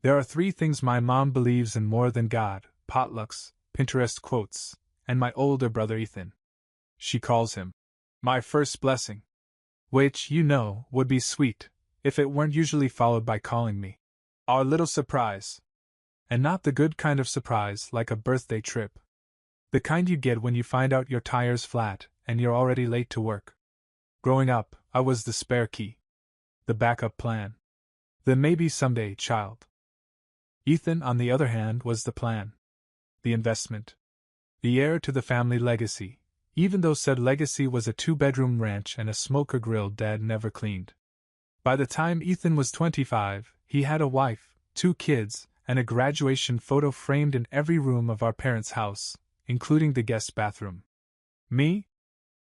There are 3 things my mom believes in more than God: potlucks, Pinterest quotes, and my older brother Ethan. She calls him my first blessing. Which, would be sweet, if it weren't usually followed by calling me our little surprise. And not the good kind of surprise like a birthday trip. The kind you get when you find out your tire's flat and you're already late to work. Growing up, I was the spare key. The backup plan. The maybe someday child. Ethan, on the other hand, was the plan. The investment. The heir to the family legacy, even though said legacy was a 2-bedroom ranch and a smoker grill Dad never cleaned. By the time Ethan was 25, he had a wife, 2 kids, and a graduation photo framed in every room of our parents' house, including the guest bathroom. Me?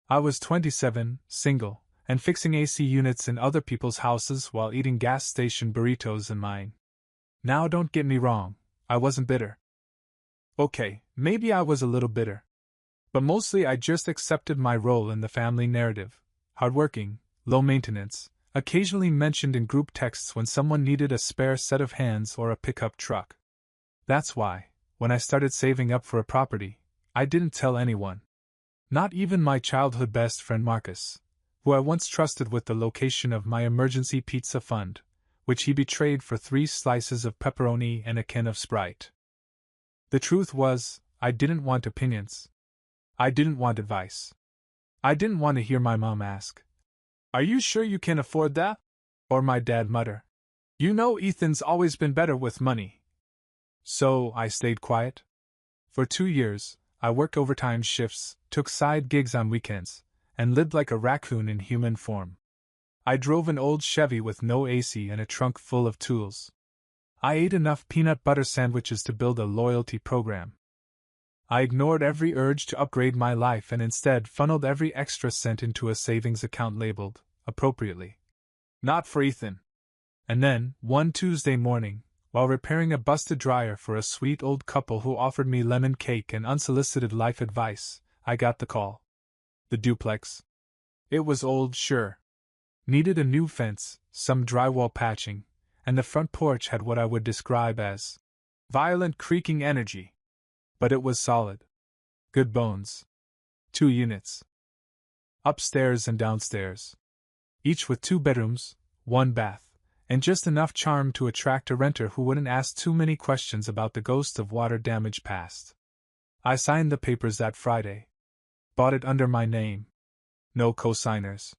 I was 27, single, and fixing AC units in other people's houses while eating gas station burritos in mine. Now don't get me wrong, I wasn't bitter. Okay, maybe I was a little bitter. But mostly I just accepted my role in the family narrative: hardworking, low maintenance, occasionally mentioned in group texts when someone needed a spare set of hands or a pickup truck. That's why, when I started saving up for a property, I didn't tell anyone. Not even my childhood best friend Marcus, who I once trusted with the location of my emergency pizza fund, which he betrayed for 3 slices of pepperoni and a can of Sprite. The truth was, I didn't want opinions. I didn't want advice. I didn't want to hear my mom ask, "Are you sure you can afford that?" Or my dad mutter, "Ethan's always been better with money." So I stayed quiet. For 2 years, I worked overtime shifts, took side gigs on weekends, and lived like a raccoon in human form. I drove an old Chevy with no AC and a trunk full of tools. I ate enough peanut butter sandwiches to build a loyalty program. I ignored every urge to upgrade my life and instead funneled every extra cent into a savings account labeled, appropriately, "Not for Ethan." And then, one Tuesday morning, while repairing a busted dryer for a sweet old couple who offered me lemon cake and unsolicited life advice, I got the call. The duplex. It was old, sure. Needed a new fence, some drywall patching, and the front porch had what I would describe as violent creaking energy. But it was solid. Good bones. 2 units. Upstairs and downstairs. Each with 2 bedrooms, 1 bath, and just enough charm to attract a renter who wouldn't ask too many questions about the ghost of water damage past. I signed the papers that Friday. Bought it under my name. No co-signers.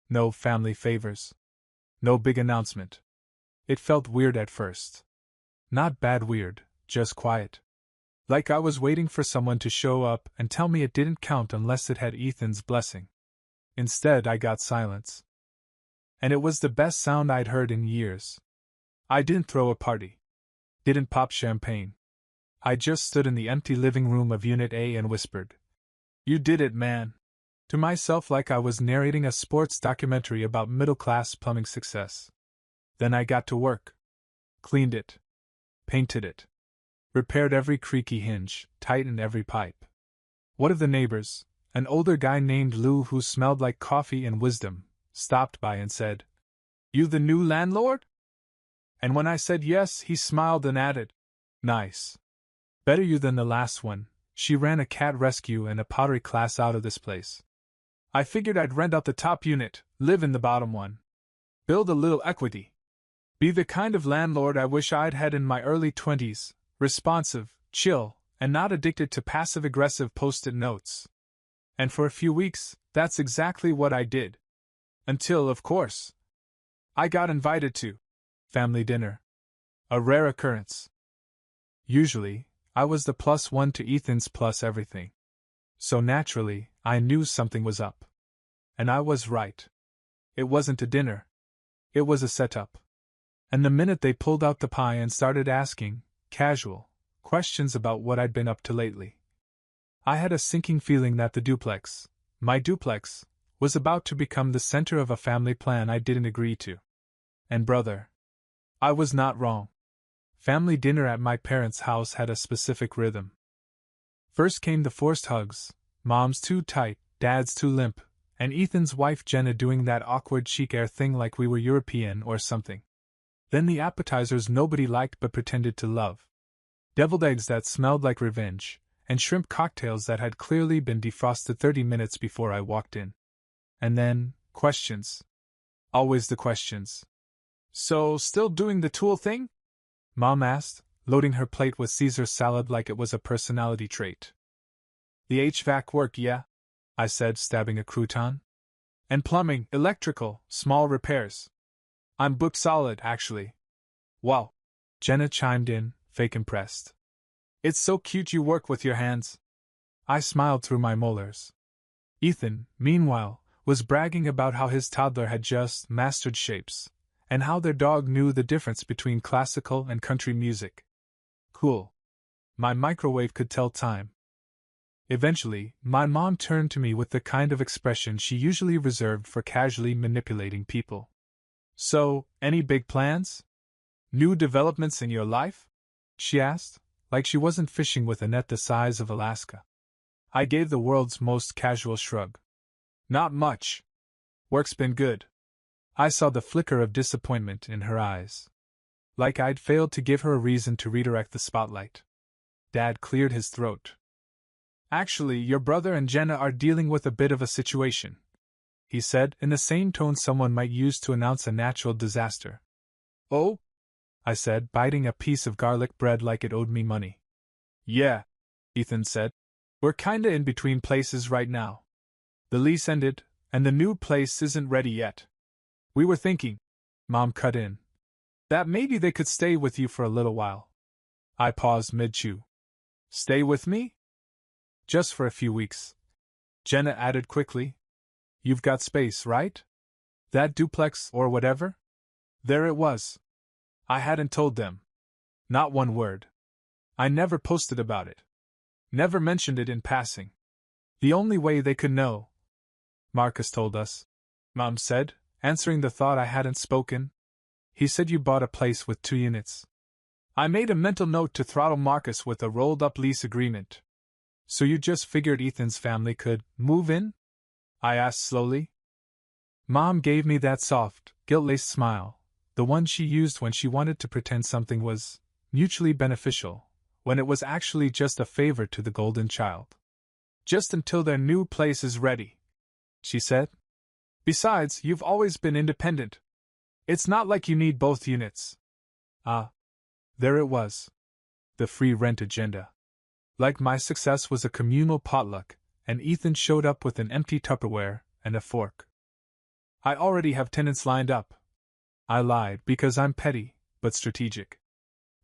No family favors. No big announcement. It felt weird at first. Not bad weird, just quiet. Like I was waiting for someone to show up and tell me it didn't count unless it had Ethan's blessing. Instead, I got silence. And it was the best sound I'd heard in years. I didn't throw a party. Didn't pop champagne. I just stood in the empty living room of Unit A and whispered, "You did it, man," to myself like I was narrating a sports documentary about middle-class plumbing success. Then I got to work. Cleaned it. Painted it. Repaired every creaky hinge, tightened every pipe. One of the neighbors, an older guy named Lou who smelled like coffee and wisdom, stopped by and said, "You the new landlord?" And when I said yes, he smiled and added, "Nice. Better you than the last one. She ran a cat rescue and a pottery class out of this place. I figured I'd rent out the top unit, live in the bottom one. Build a little equity. Be the kind of landlord I wish I'd had in my early 20s. Responsive, chill, and not addicted to passive-aggressive post-it notes. And for a few weeks, that's exactly what I did. Until, of course, I got invited to family dinner. A rare occurrence. Usually, I was the +1 to Ethan's plus everything. So naturally, I knew something was up. And I was right. It wasn't a dinner. It was a setup. And the minute they pulled out the pie and started asking casual questions about what I'd been up to lately, I had a sinking feeling that the duplex, my duplex, was about to become the center of a family plan I didn't agree to. And brother, I was not wrong. Family dinner at my parents' house had a specific rhythm. First came the forced hugs, Mom's too tight, Dad's too limp, and Ethan's wife Jenna doing that awkward chic air thing like we were European or something. Then the appetizers nobody liked but pretended to love. Deviled eggs that smelled like revenge, and shrimp cocktails that had clearly been defrosted 30 minutes before I walked in. And then, questions. Always the questions. So, still doing the tool thing? Mom asked, loading her plate with Caesar salad like it was a personality trait. The HVAC work, yeah, I said, stabbing a crouton. And plumbing, electrical, small repairs. I'm booked solid, actually. Wow. Jenna chimed in, fake impressed. It's so cute you work with your hands. I smiled through my molars. Ethan, meanwhile, was bragging about how his toddler had just mastered shapes, and how their dog knew the difference between classical and country music. Cool. My microwave could tell time. Eventually, my mom turned to me with the kind of expression she usually reserved for casually manipulating people. So, any big plans? New developments in your life? She asked, like she wasn't fishing with a net the size of Alaska. I gave the world's most casual shrug. Not much. Work's been good. I saw the flicker of disappointment in her eyes. Like I'd failed to give her a reason to redirect the spotlight. Dad cleared his throat. Actually, your brother and Jenna are dealing with a bit of a situation, he said in the same tone someone might use to announce a natural disaster. Oh? I said, biting a piece of garlic bread like it owed me money. Yeah, Ethan said. We're kinda in between places right now. The lease ended, and the new place isn't ready yet. We were thinking, Mom cut in, that maybe they could stay with you for a little while. I paused mid-chew. Stay with me? Just for a few weeks. Jenna added quickly. You've got space, right? That duplex or whatever? There it was. I hadn't told them. Not one word. I never posted about it. Never mentioned it in passing. The only way they could know. Marcus told us, Mom said, answering the thought I hadn't spoken. He said you bought a place with 2 units. I made a mental note to throttle Marcus with a rolled-up lease agreement. So you just figured Ethan's family could move in? I asked slowly. Mom gave me that soft, guilt-laced smile, the one she used when she wanted to pretend something was mutually beneficial, when it was actually just a favor to the golden child. Just until their new place is ready, she said. Besides, you've always been independent. It's not like you need both units. There it was. The free rent agenda. Like my success was a communal potluck, and Ethan showed up with an empty Tupperware and a fork. I already have tenants lined up. I lied because I'm petty, but strategic.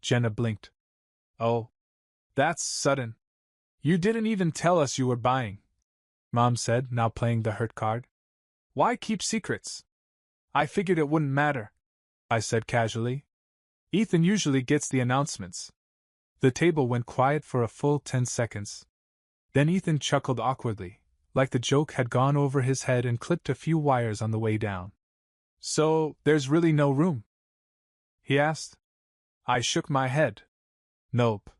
Jenna blinked. Oh. That's sudden. You didn't even tell us you were buying, Mom said, now playing the hurt card. Why keep secrets? I figured it wouldn't matter, I said casually. Ethan usually gets the announcements. The table went quiet for a full 10 seconds. Then Ethan chuckled awkwardly, like the joke had gone over his head and clipped a few wires on the way down. So, there's really no room? He asked. I shook my head. Nope.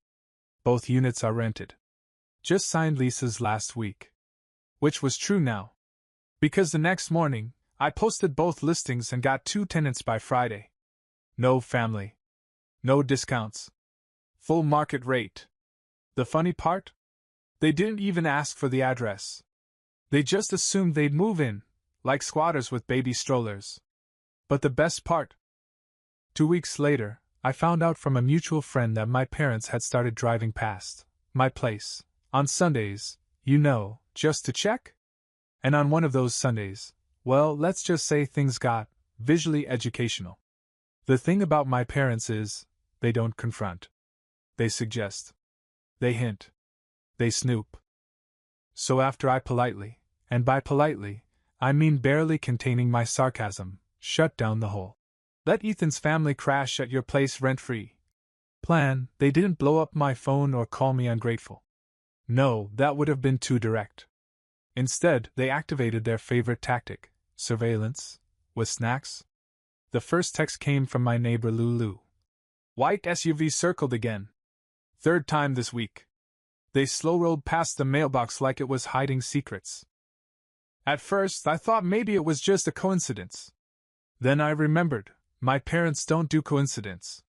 Both units are rented. Just signed leases last week. Which was true now. Because the next morning, I posted both listings and got 2 tenants by Friday. No family. No discounts. Full market rate. The funny part? They didn't even ask for the address. They just assumed they'd move in, like squatters with baby strollers. But the best part? 2 weeks later, I found out from a mutual friend that my parents had started driving past my place, on Sundays, just to check? And on one of those Sundays, well, let's just say things got visually educational. The thing about my parents is, they don't confront. They suggest. They hint. They snoop. So after I politely, and by politely, I mean barely containing my sarcasm, shut down the whole let Ethan's family crash at your place rent-free plan, they didn't blow up my phone or call me ungrateful. No, that would have been too direct. Instead, they activated their favorite tactic, surveillance, with snacks. The first text came from my neighbor Lulu. White SUV circled again. 3rd time this week. They slow-rolled past the mailbox like it was hiding secrets. At first, I thought maybe it was just a coincidence. Then I remembered, My parents don't do coincidence.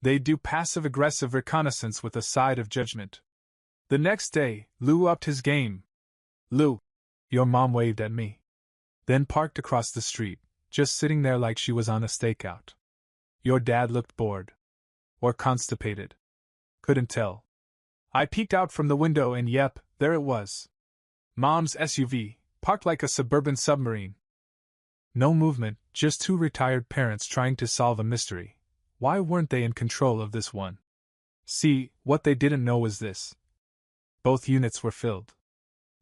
They do passive-aggressive reconnaissance with a side of judgment. The next day, Lou upped his game. Lou, your mom waved at me. Then parked across the street, just sitting there like she was on a stakeout. Your dad looked bored. Or constipated. Couldn't tell. I peeked out from the window and yep, there it was. Mom's SUV, parked like a suburban submarine. No movement, just two retired parents trying to solve a mystery. Why weren't they in control of this one? See, what they didn't know was this. Both units were filled.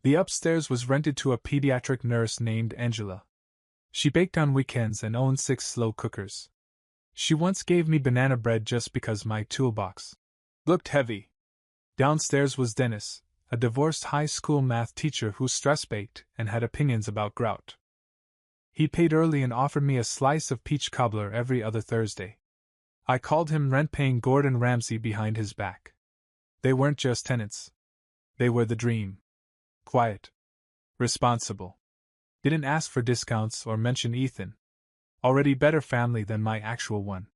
The upstairs was rented to a pediatric nurse named Angela. She baked on weekends and owned 6 slow cookers. She once gave me banana bread just because my toolbox looked heavy. Downstairs was Dennis, a divorced high school math teacher who stress-baked and had opinions about grout. He paid early and offered me a slice of peach cobbler every other Thursday. I called him rent-paying Gordon Ramsay behind his back. They weren't just tenants. They were the dream. Quiet. Responsible. Didn't ask for discounts or mention Ethan. Already better family than my actual one.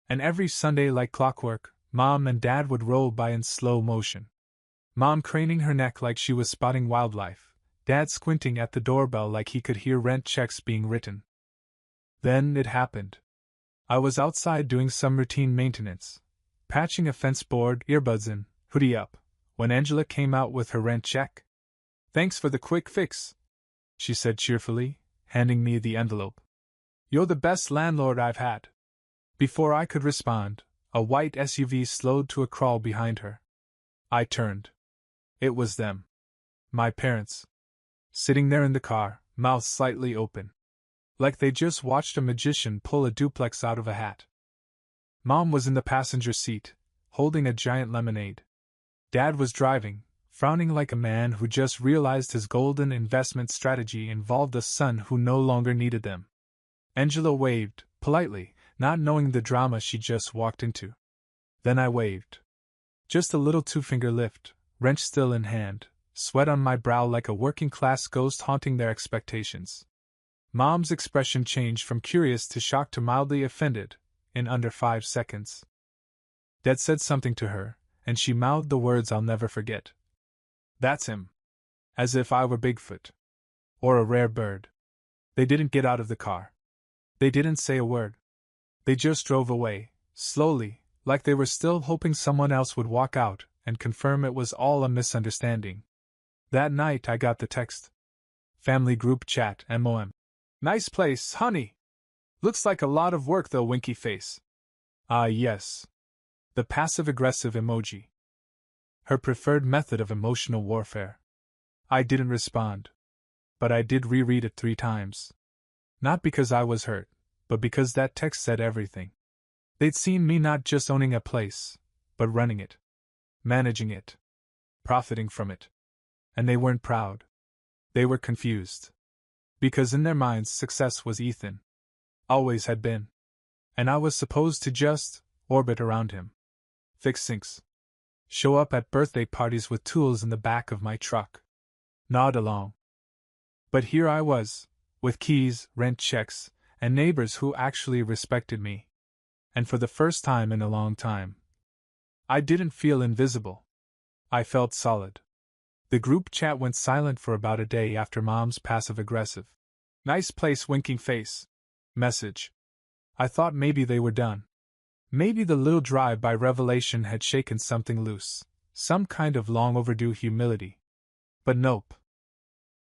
And every Sunday like clockwork, Mom and Dad would roll by in slow motion. Mom craning her neck like she was spotting wildlife, Dad squinting at the doorbell like he could hear rent checks being written. Then it happened. I was outside doing some routine maintenance, patching a fence board, earbuds in, hoodie up, when Angela came out with her rent check. "Thanks for the quick fix," she said cheerfully, handing me the envelope. "You're the best landlord I've had." Before I could respond, a white SUV slowed to a crawl behind her. I turned. It was them. My parents. Sitting there in the car, mouths slightly open. Like they just watched a magician pull a duplex out of a hat. Mom was in the passenger seat, holding a giant lemonade. Dad was driving, frowning like a man who just realized his golden investment strategy involved a son who no longer needed them. Angela waved, politely, not knowing the drama she just walked into. Then I waved. Just a little two-finger lift, wrench still in hand, sweat on my brow like a working-class ghost haunting their expectations. Mom's expression changed from curious to shocked to mildly offended, in under 5 seconds. Dad said something to her, and she mouthed the words I'll never forget. "That's him." As if I were Bigfoot. Or a rare bird. They didn't get out of the car. They didn't say a word. They just drove away, slowly, like they were still hoping someone else would walk out and confirm it was all a misunderstanding. That night I got the text. Family group chat, MOM. "Nice place, honey. Looks like a lot of work though, winky face." Ah, yes. The passive-aggressive emoji. Her preferred method of emotional warfare. I didn't respond. But I did reread it 3 times. Not because I was hurt, but because that text said everything. They'd seen me not just owning a place, but running it. Managing it. Profiting from it. And they weren't proud. They were confused. Because in their minds success was Ethan. Always had been. And I was supposed to just orbit around him. Fix sinks. Show up at birthday parties with tools in the back of my truck. Nod along. But here I was, with keys, rent checks, and neighbors who actually respected me. And for the first time in a long time, I didn't feel invisible. I felt solid. The group chat went silent for about a day after Mom's passive-aggressive, "Nice place, winking face" message. I thought maybe they were done. Maybe the little drive-by revelation had shaken something loose, some kind of long-overdue humility. But nope.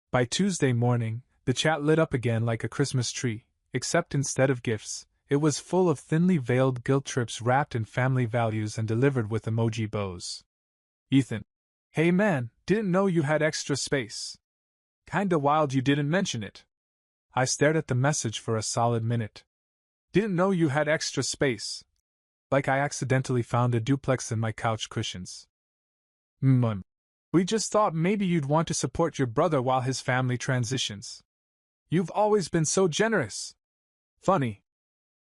By Tuesday morning, the chat lit up again like a Christmas tree, except instead of gifts, it was full of thinly veiled guilt trips wrapped in family values and delivered with emoji bows. Ethan. "Hey man, didn't know you had extra space. Kinda wild you didn't mention it." I stared at the message for a solid minute. "Didn't know you had extra space." Like I accidentally found a duplex in my couch cushions. "We just thought maybe you'd want to support your brother while his family transitions. You've always been so generous." Funny.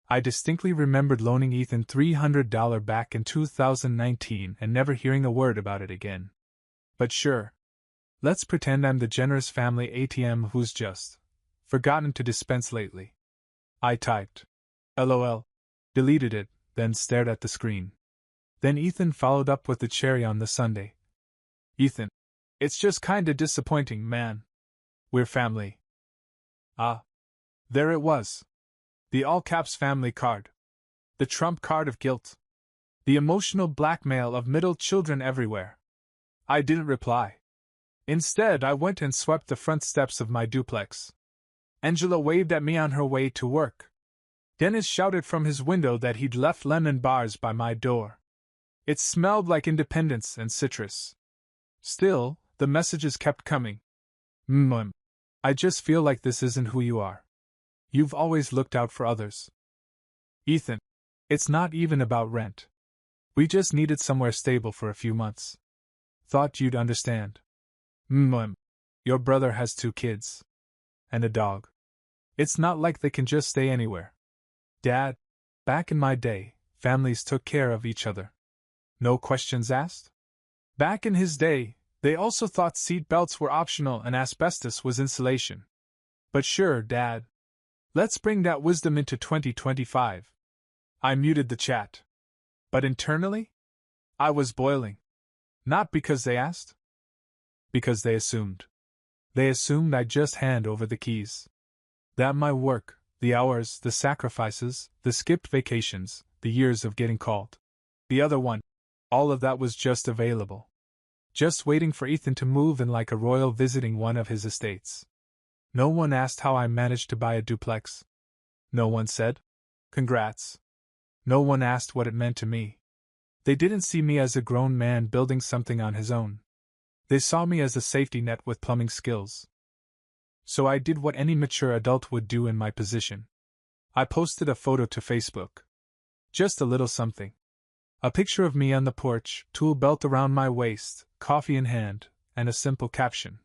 I distinctly remembered loaning Ethan $300 back in 2019 and never hearing a word about it again. But sure. Let's pretend I'm the generous family ATM who's just forgotten to dispense lately. I typed. LOL. Deleted it, then stared at the screen. Then Ethan followed up with the cherry on the sundae. Ethan. It's just kinda disappointing, man. We're family. Ah. There it was. The all-caps family card. The trump card of guilt. The emotional blackmail of middle children everywhere. I didn't reply. Instead, I went and swept the front steps of my duplex. Angela waved at me on her way to work. Dennis shouted from his window that he'd left lemon bars by my door. It smelled like independence and citrus. Still, the messages kept coming. I just feel like this isn't who you are. You've always looked out for others. Ethan. It's not even about rent. We just needed somewhere stable for a few months. Thought you'd understand. Your brother has 2 kids. And a dog. It's not like they can just stay anywhere. Dad, back in my day, families took care of each other. No questions asked? Back in his day, they also thought seat belts were optional and asbestos was insulation. But sure, Dad. Let's bring that wisdom into 2025. I muted the chat. But internally? I was boiling. Not because they asked. Because they assumed. They assumed I'd just hand over the keys. That my work, the hours, the sacrifices, the skipped vacations, the years of getting called. The other one. All of that was just available. Just waiting for Ethan to move in like a royal visiting one of his estates. No one asked how I managed to buy a duplex. No one said, "Congrats." No one asked what it meant to me. They didn't see me as a grown man building something on his own. They saw me as a safety net with plumbing skills. So I did what any mature adult would do in my position. I posted a photo to Facebook. Just a little something. A picture of me on the porch, tool belt around my waist, coffee in hand, and a simple caption.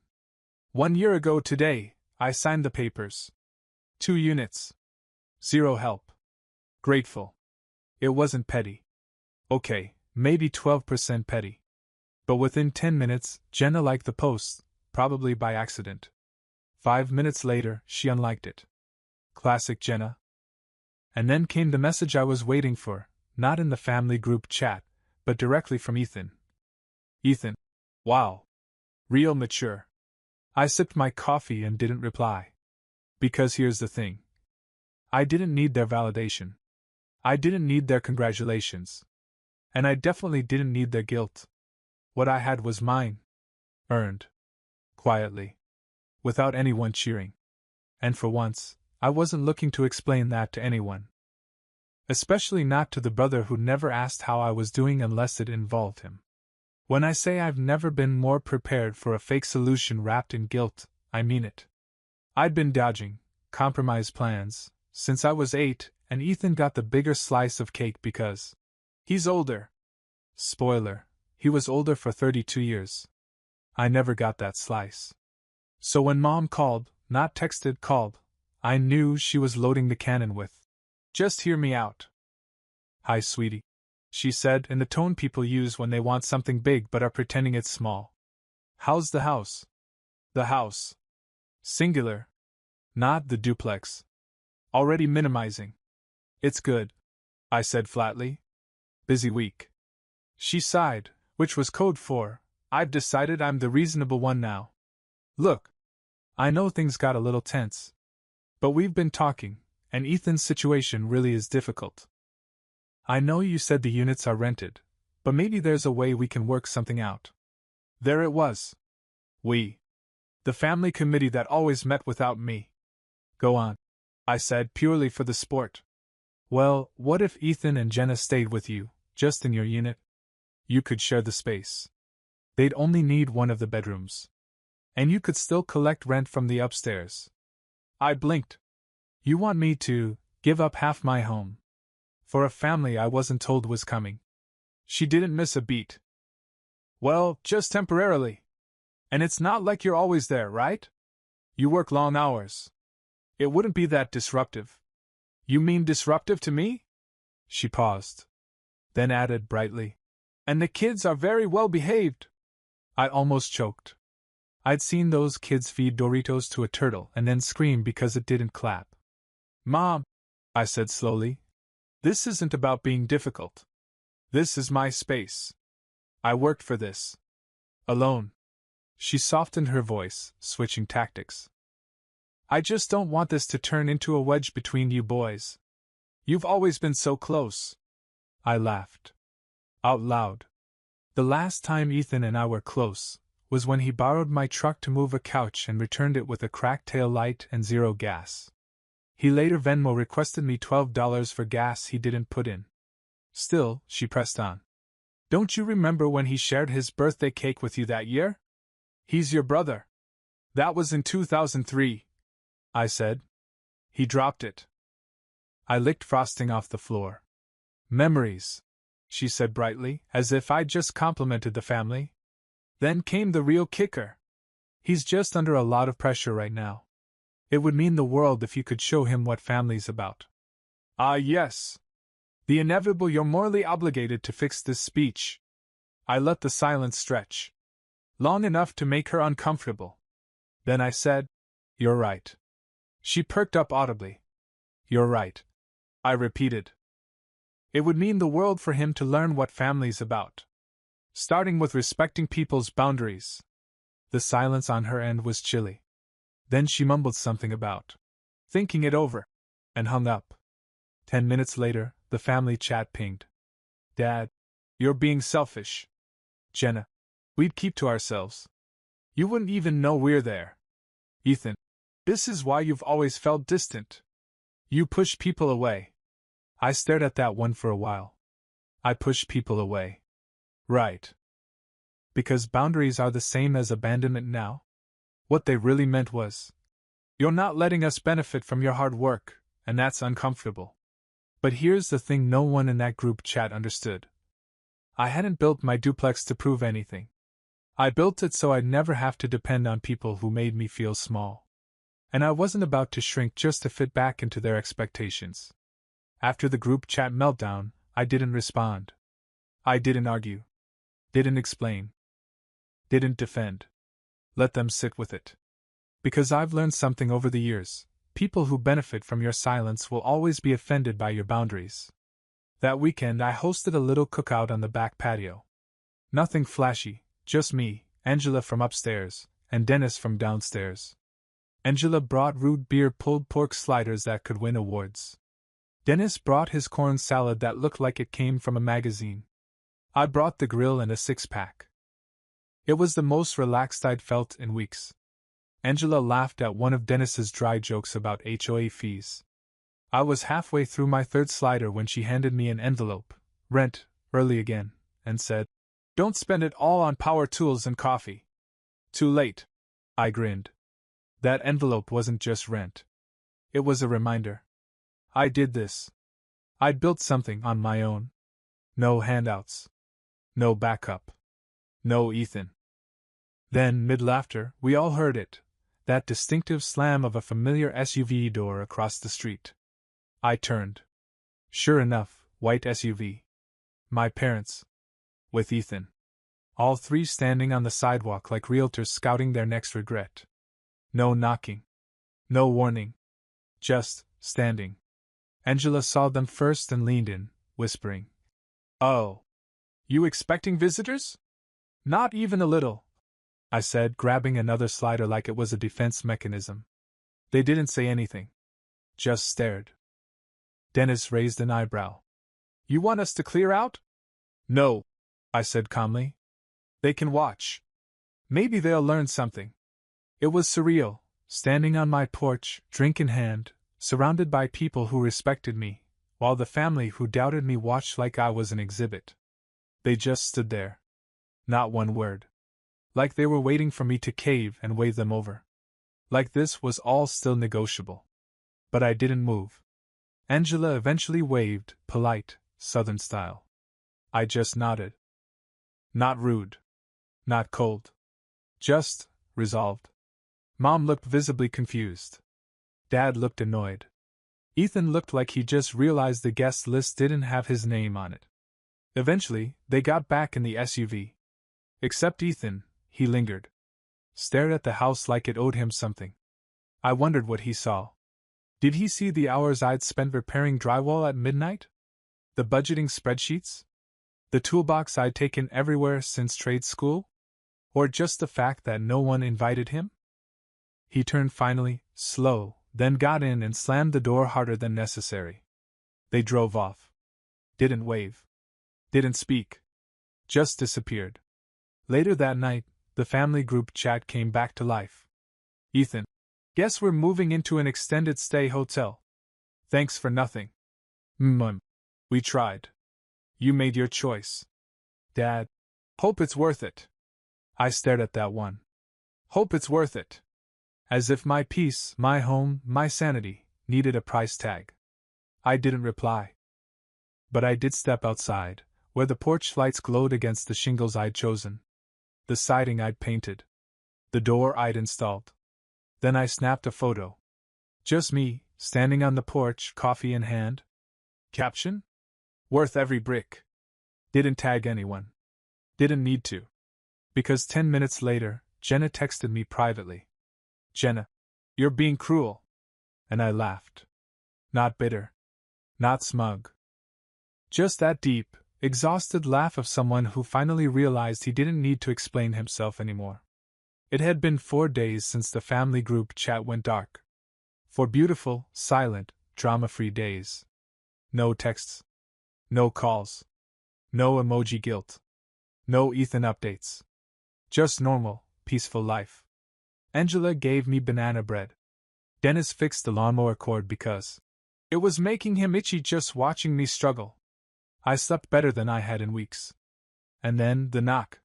1 year ago today, I signed the papers. 2 units. 0 help. Grateful. It wasn't petty. Okay, maybe 12% petty. But within 10 minutes, Jenna liked the post, probably by accident. 5 minutes later, she unliked it. Classic Jenna. And then came the message I was waiting for, not in the family group chat, but directly from Ethan. Ethan. Wow. Real mature. I sipped my coffee and didn't reply. Because here's the thing. I didn't need their validation. I didn't need their congratulations. And I definitely didn't need their guilt. What I had was mine. Earned. Quietly. Without anyone cheering. And for once, I wasn't looking to explain that to anyone. Especially not to the brother who never asked how I was doing unless it involved him. When I say I've never been more prepared for a fake solution wrapped in guilt, I mean it. I'd been dodging compromise plans since I was 8, and Ethan got the bigger slice of cake because he's older. Spoiler, he was older for 32 years. I never got that slice. So when Mom called, not texted, called, I knew she was loading the cannon with, "Just hear me out." "Hi, sweetie," she said in the tone people use when they want something big but are pretending it's small. "How's the house?" The house. Singular. Not the duplex. Already minimizing. "It's good," I said flatly. "Busy week." She sighed, which was code for, "I've decided I'm the reasonable one now. Look, I know things got a little tense. But we've been talking, and Ethan's situation really is difficult. I know you said the units are rented, but maybe there's a way we can work something out." There it was. We. The family committee that always met without me. "Go on," I said purely for the sport. "Well, what if Ethan and Jenna stayed with you, just in your unit? You could share the space. They'd only need one of the bedrooms. And you could still collect rent from the upstairs." I blinked. "You want me to give up half my home for a family I wasn't told was coming?" She didn't miss a beat. "Well, just temporarily. And it's not like you're always there, right? You work long hours. It wouldn't be that disruptive." "You mean disruptive to me?" She paused. Then added brightly, "And the kids are very well behaved." I almost choked. I'd seen those kids feed Doritos to a turtle and then scream because it didn't clap. "Mom," I said slowly, This isn't about being difficult. This is my space. I worked for this. Alone. She softened her voice, switching tactics. I just don't want this to turn into a wedge between you boys. You've always been so close. I laughed. Out loud. The last time Ethan and I were close was when he borrowed my truck to move a couch and returned it with a cracked tail light and zero gas. He later Venmo requested me $12 for gas he didn't put in. Still, she pressed on. Don't you remember when he shared his birthday cake with you that year? He's your brother. That was in 2003, I said. He dropped it. I licked frosting off the floor. Memories, she said brightly, as if I'd just complimented the family. Then came the real kicker. He's just under a lot of pressure right now. It would mean the world if you could show him what family's about. Ah, yes. The inevitable you're morally obligated to fix this speech. I let the silence stretch. Long enough to make her uncomfortable. Then I said, You're right. She perked up audibly. You're right. I repeated. It would mean the world for him to learn what family's about. Starting with respecting people's boundaries. The silence on her end was chilly. Then she mumbled something about thinking it over, and hung up. 10 minutes later, the family chat pinged. Dad, you're being selfish. Jenna, we'd keep to ourselves. You wouldn't even know we're there. Ethan, this is why you've always felt distant. You push people away. I stared at that one for a while. I push people away. Right. Because boundaries are the same as abandonment now? What they really meant was, you're not letting us benefit from your hard work, and that's uncomfortable. But here's the thing no one in that group chat understood. I hadn't built my duplex to prove anything. I built it so I'd never have to depend on people who made me feel small. And I wasn't about to shrink just to fit back into their expectations. After the group chat meltdown, I didn't respond. I didn't argue. Didn't explain. Didn't defend. Let them sit with it. Because I've learned something over the years. People who benefit from your silence will always be offended by your boundaries. That weekend I hosted a little cookout on the back patio. Nothing flashy, just me, Angela from upstairs, and Dennis from downstairs. Angela brought root beer pulled pork sliders that could win awards. Dennis brought his corn salad that looked like it came from a magazine. I brought the grill and a six-pack. It was the most relaxed I'd felt in weeks. Angela laughed at one of Dennis's dry jokes about HOA fees. I was halfway through my third slider when she handed me an envelope, rent, early again, and said, Don't spend it all on power tools and coffee. Too late. I grinned. That envelope wasn't just rent. It was a reminder. I did this. I'd built something on my own. No handouts. No backup. No Ethan. Then, mid-laughter, we all heard it. That distinctive slam of a familiar SUV door across the street. I turned. Sure enough, white SUV. My parents. With Ethan. All three standing on the sidewalk like realtors scouting their next regret. No knocking. No warning. Just standing. Angela saw them first and leaned in, whispering. Oh. You expecting visitors? Not even a little, I said, grabbing another slider like it was a defense mechanism. They didn't say anything. Just stared. Dennis raised an eyebrow. You want us to clear out? No, I said calmly. They can watch. Maybe they'll learn something. It was surreal, standing on my porch, drink in hand, surrounded by people who respected me, while the family who doubted me watched like I was an exhibit. They just stood there. Not one word. Like they were waiting for me to cave and wave them over. Like this was all still negotiable. But I didn't move. Angela eventually waved, polite, Southern style. I just nodded. Not rude. Not cold. Just resolved. Mom looked visibly confused. Dad looked annoyed. Ethan looked like he just realized the guest list didn't have his name on it. Eventually, they got back in the SUV. Except Ethan, he lingered. Stared at the house like it owed him something. I wondered what he saw. Did he see the hours I'd spent repairing drywall at midnight? The budgeting spreadsheets? The toolbox I'd taken everywhere since trade school? Or just the fact that no one invited him? He turned finally, slow, then got in and slammed the door harder than necessary. They drove off. Didn't wave. Didn't speak. Just disappeared. Later that night, the family group chat came back to life. Ethan, guess we're moving into an extended stay hotel. Thanks for nothing. We tried. You made your choice. Dad, hope it's worth it. I stared at that one. Hope it's worth it. As if my peace, my home, my sanity, needed a price tag. I didn't reply. But I did step outside, where the porch lights glowed against the shingles I'd chosen. The siding I'd painted. The door I'd installed. Then I snapped a photo. Just me, standing on the porch, coffee in hand. Caption? Worth every brick. Didn't tag anyone. Didn't need to. Because 10 minutes later, Jenna texted me privately. Jenna, you're being cruel. And I laughed. Not bitter. Not smug. Just that deep, exhausted laugh of someone who finally realized he didn't need to explain himself anymore. It had been 4 days since the family group chat went dark. 4 beautiful, silent, drama-free days. No texts. No calls. No emoji guilt. No Ethan updates. Just normal, peaceful life. Angela gave me banana bread. Dennis fixed the lawnmower cord because it was making him itchy just watching me struggle. I slept better than I had in weeks. And then the knock.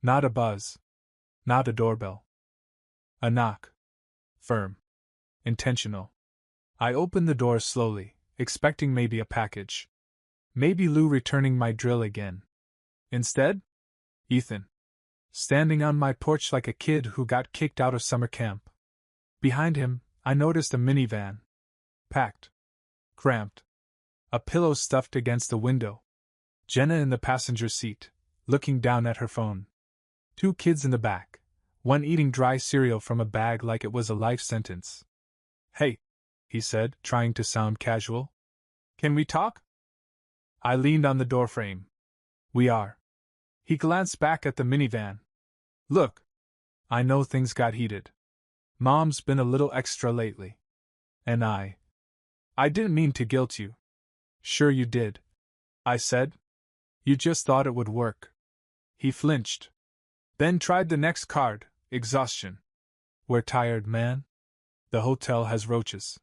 Not a buzz. Not a doorbell. A knock. Firm. Intentional. I opened the door slowly, expecting maybe a package. Maybe Lou returning my drill again. Instead, Ethan. Standing on my porch like a kid who got kicked out of summer camp. Behind him, I noticed a minivan. Packed. Cramped. A pillow stuffed against the window. Jenna in the passenger seat, looking down at her phone. 2 kids in the back, one eating dry cereal from a bag like it was a life sentence. Hey, he said, trying to sound casual. Can we talk? I leaned on the doorframe. We are. He glanced back at the minivan. Look. I know things got heated. Mom's been a little extra lately. And I didn't mean to guilt you. Sure you did. I said. You just thought it would work. He flinched. Then tried the next card, exhaustion. We're tired, man. The hotel has roaches.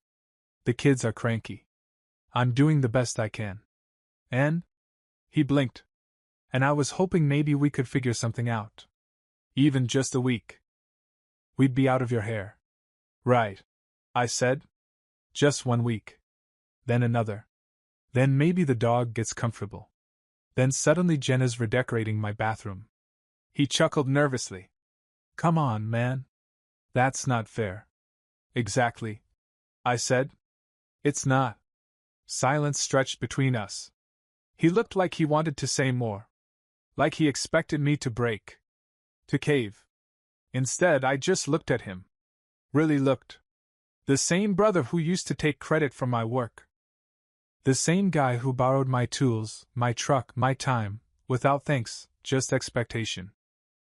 The kids are cranky. I'm doing the best I can. And? He blinked. And I was hoping maybe we could figure something out. Even just a week. We'd be out of your hair. Right. I said. Just 1 week. Then another. Then maybe the dog gets comfortable. Then suddenly Jenna's redecorating my bathroom. He chuckled nervously. Come on, man. That's not fair. Exactly. I said. It's not. Silence stretched between us. He looked like he wanted to say more. Like he expected me to break. To cave. Instead, I just looked at him. Really looked. The same brother who used to take credit for my work. The same guy who borrowed my tools, my truck, my time, without thanks, just expectation.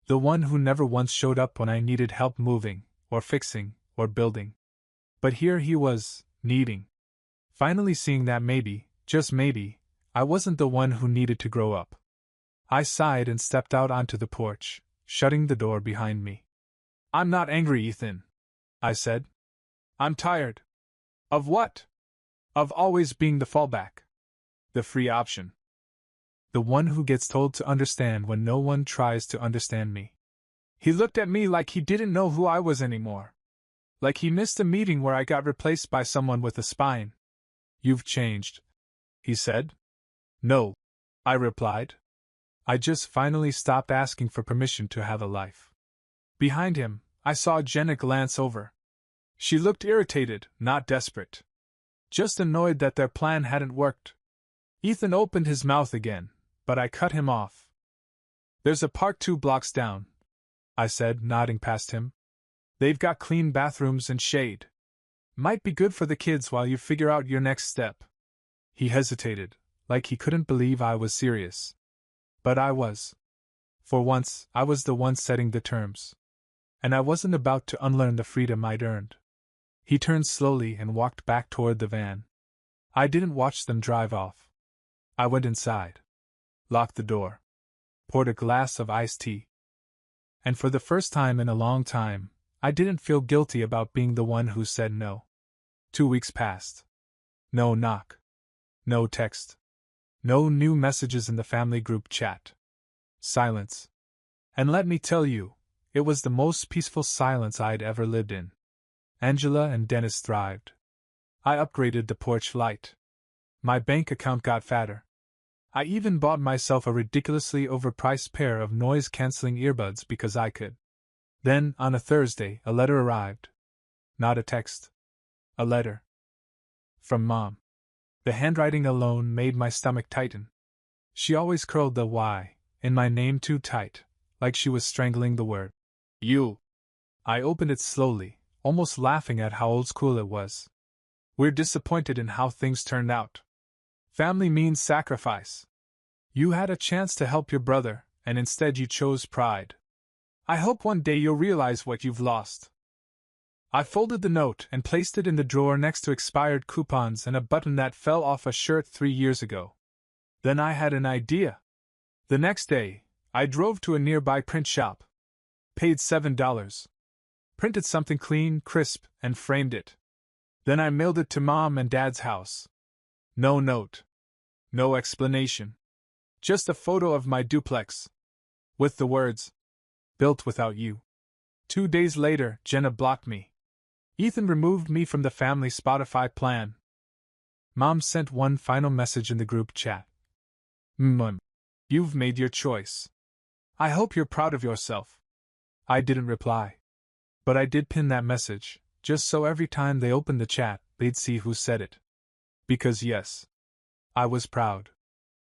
The one who never once showed up when I needed help moving, or fixing, or building. But here he was, needing. Finally seeing that maybe, just maybe, I wasn't the one who needed to grow up. I sighed and stepped out onto the porch, shutting the door behind me. I'm not angry, Ethan, I said. I'm tired. Of what? Of always being the fallback. The free option. The one who gets told to understand when no one tries to understand me. He looked at me like he didn't know who I was anymore. Like he missed a meeting where I got replaced by someone with a spine. You've changed, he said. No, I replied. I just finally stopped asking for permission to have a life. Behind him, I saw Jenna glance over. She looked irritated, not desperate. Just annoyed that their plan hadn't worked. Ethan opened his mouth again, but I cut him off. There's a park 2 blocks down, I said, nodding past him. They've got clean bathrooms and shade. Might be good for the kids while you figure out your next step. He hesitated, like he couldn't believe I was serious. But I was. For once, I was the one setting the terms. And I wasn't about to unlearn the freedom I'd earned. He turned slowly and walked back toward the van. I didn't watch them drive off. I went inside, locked the door, poured a glass of iced tea. And for the first time in a long time, I didn't feel guilty about being the one who said no. 2 weeks passed. No knock. No text. No new messages in the family group chat. Silence. And let me tell you, it was the most peaceful silence I'd ever lived in. Angela and Dennis thrived. I upgraded the porch light. My bank account got fatter. I even bought myself a ridiculously overpriced pair of noise-canceling earbuds because I could. Then, on a Thursday, a letter arrived. Not a text. A letter. From Mom. The handwriting alone made my stomach tighten. She always curled the Y in my name too tight, like she was strangling the word. You. I opened it slowly, almost laughing at how old school it was. We're disappointed in how things turned out. Family means sacrifice. You had a chance to help your brother, and instead you chose pride. I hope one day you'll realize what you've lost. I folded the note and placed it in the drawer next to expired coupons and a button that fell off a shirt 3 years ago. Then I had an idea. The next day, I drove to a nearby print shop. Paid $7. Printed something clean, crisp, and framed it. Then I mailed it to Mom and Dad's house. No note. No explanation. Just a photo of my duplex. With the words, "Built without you." 2 days later, Jenna blocked me. Ethan removed me from the family Spotify plan. Mom sent one final message in the group chat. Mom, you've made your choice. I hope you're proud of yourself. I didn't reply. But I did pin that message, just so every time they opened the chat, they'd see who said it. Because yes, I was proud.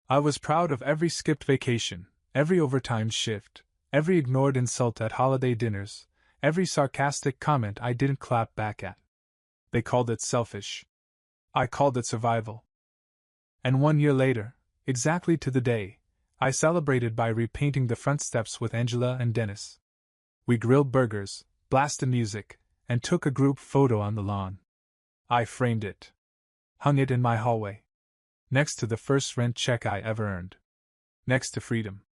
I was proud of every skipped vacation, every overtime shift, every ignored insult at holiday dinners, every sarcastic comment I didn't clap back at. They called it selfish. I called it survival. And 1 year later, exactly to the day, I celebrated by repainting the front steps with Angela and Dennis. We grilled burgers, blasted music, and took a group photo on the lawn. I framed it. Hung it in my hallway. Next to the first rent check I ever earned. Next to freedom.